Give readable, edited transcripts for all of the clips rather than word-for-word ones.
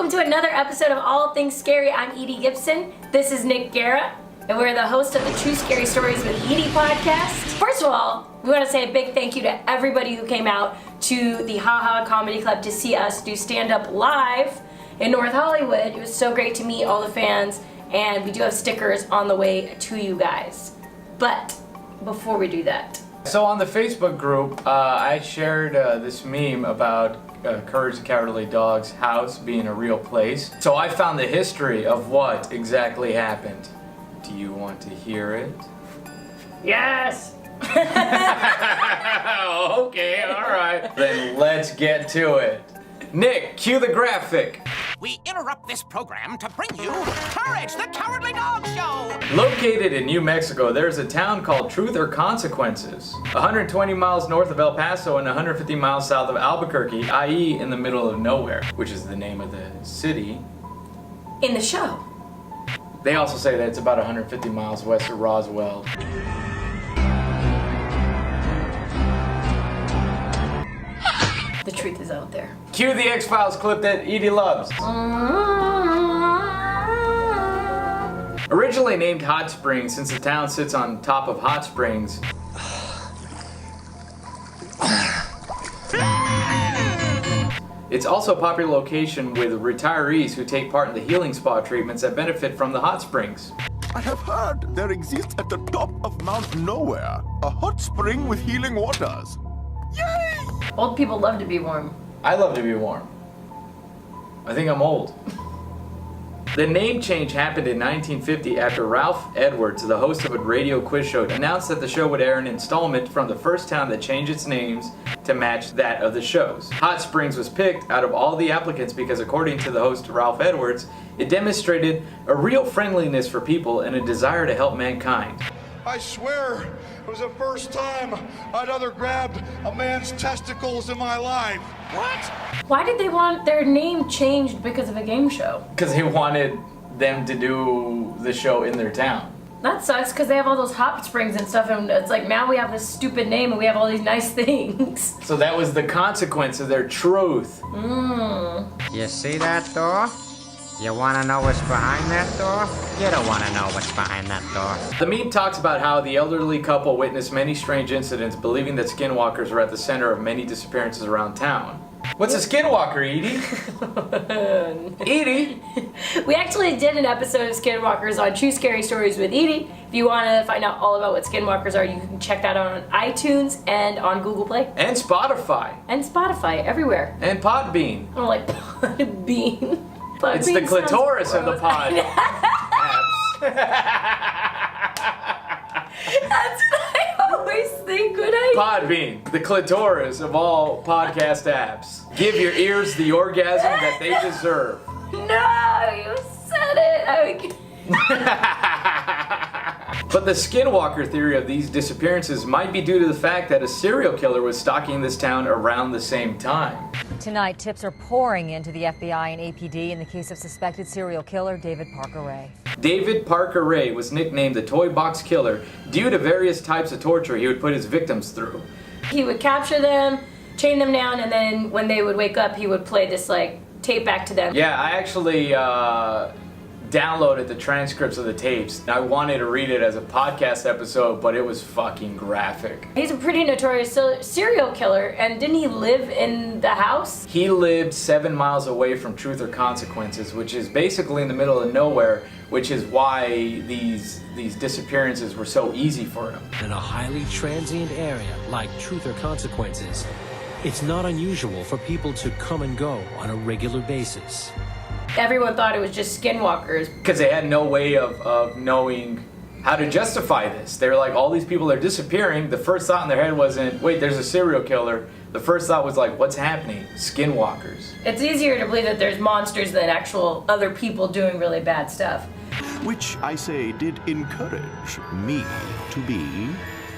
welcome to another episode of All Things Scary. I'm Edie Gibson. This is Nick Guerra, and we're the host of the True Scary Stories with Edie podcast. First of all, we want to say a big thank you to everybody who came out to the Ha Ha Comedy Club to see us do stand-up live in North Hollywood. It was so great to meet all the fans, and we do have stickers on the way to you guys. But before we do that, so on the Facebook group, I shared this meme about Courage the Cowardly Dog's house being a real place. So I found the history of what exactly happened. Do you want to hear it? yes! Okay, alright. Then let's get to it. Nick, cue the graphic. We interrupt this program to bring you Courage the Cowardly Dog Show! Located in New Mexico, there's a town called Truth or Consequences. 120 miles north of El Paso and 150 miles south of Albuquerque, i.e. in the middle of nowhere, which is the name of the city. In the show. They also say that it's about 150 miles west of Roswell. The truth is out there. Cue the X-Files clip that Edie loves. Originally named Hot Springs, since the town sits on top of hot springs, it's also a popular location with retirees who take part in the healing spa treatments that benefit from the hot springs. I have heard there exists at the top of Mount Nowhere a hot spring with healing waters. Yay! Old people love to be warm. I love to be warm. I think I'm old. The name change happened in 1950 after Ralph Edwards, the host of a radio quiz show, announced that the show would air an installment from the first town that changed its names to match that of the shows. Hot Springs was picked out of all the applicants because, according to the host Ralph Edwards, it demonstrated a real friendliness for people and a desire to help mankind. I swear it was the first time I'd ever grabbed a man's testicles in my life. What? Why did they want their name changed because of a game show? Because they wanted them to do the show in their town. That sucks because they have all those hot springs and stuff, and it's like now we have this stupid name and we have all these nice things. So that was the consequence of their truth. You see that door? You wanna know what's behind that door? You don't wanna know what's behind that door. The meme talks about how the elderly couple witnessed many strange incidents, believing that skinwalkers were at the center of many disappearances around town. What's a skinwalker, Edie? Edie? We actually did an episode of Skinwalkers on True Scary Stories with Edie. If you want to find out all about what skinwalkers are, you can check that out on iTunes and on Google Play. And Spotify. And Spotify, everywhere. And Podbean. I don't like Podbean. It's the clitoris of the pod. Apps. That's what I always think when I... Podbean, the clitoris of all podcast apps. Give your ears the orgasm that they deserve. No, you said it. But the skinwalker theory of these disappearances might be due to the fact that a serial killer was stalking this town around the same time. Tonight, tips are pouring into the FBI and APD in the case of suspected serial killer David Parker Ray. David Parker Ray was nicknamed the Toy Box Killer due to various types of torture he would put his victims through. He would capture them, chain them down, and then when they would wake up, he would play this like tape back to them. Yeah, I actually downloaded the transcripts of the tapes. I wanted to read it as a podcast episode, but it was fucking graphic. He's a pretty notorious serial killer, and didn't he live in the house? He lived 7 miles away from Truth or Consequences, which is basically in the middle of nowhere, which is why these disappearances were so easy for him. In a highly transient area like Truth or Consequences, it's not unusual for people to come and go on a regular basis. Everyone thought it was just skinwalkers. Because they had no way of knowing how to justify this. They were like, all these people are disappearing. The first thought in their head wasn't, wait, there's a serial killer. The first thought was like, what's happening? Skinwalkers. It's easier to believe that there's monsters than actual other people doing really bad stuff. Which I say did encourage me to be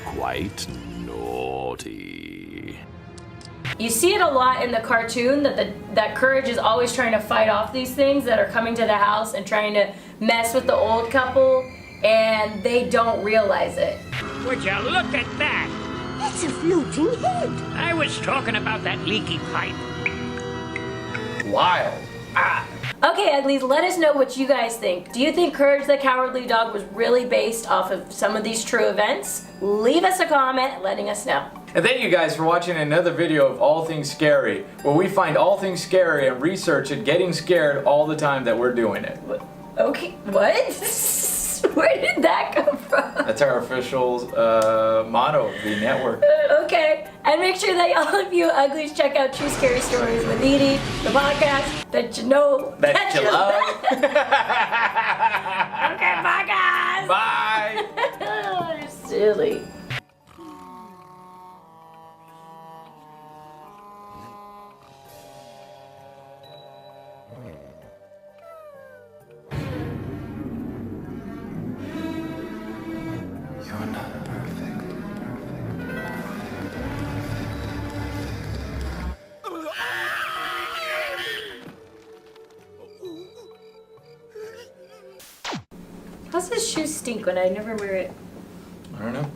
quite naughty. You see it a lot in the cartoon that Courage is always trying to fight off these things that are coming to the house and trying to mess with the old couple, and they don't realize it. Would you look at that? It's a floating head. I was talking about that leaky pipe. Wild. Okay, Okay, Uglies, let us know what you guys think. Do you think Courage the Cowardly Dog was really based off of some of these true events? Leave us a comment letting us know. And thank you guys for watching another video of All Things Scary, where we find all things scary and research it, getting scared all the time that we're doing it. Okay, what? Where did that come from? That's our official motto of the network. Okay, and make sure that all of you Uglies check out True Scary Stories with Edie, the podcast that you know That you love. Okay, bye guys. Bye. Silly. You're not perfect. How's this shoe stink when I never wear it? I don't know.